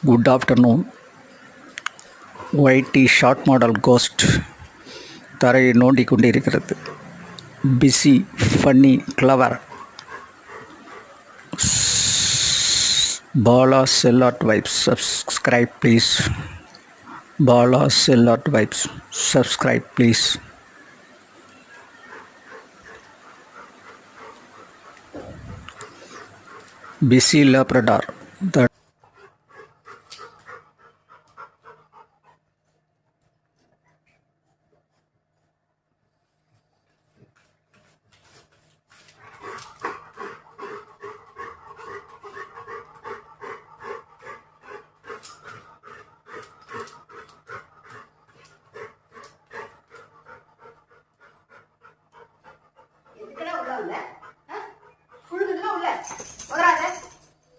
Good afternoon. YT short model கோஸ்ட் தரையை நோண்டி கொண்டிருக்கிறது. Busy, funny, clever. பாலா செல்லாட் வைப்ஸ். Subscribe please. பாலா செல்லாட் vibes. Subscribe please. Busy Labrador.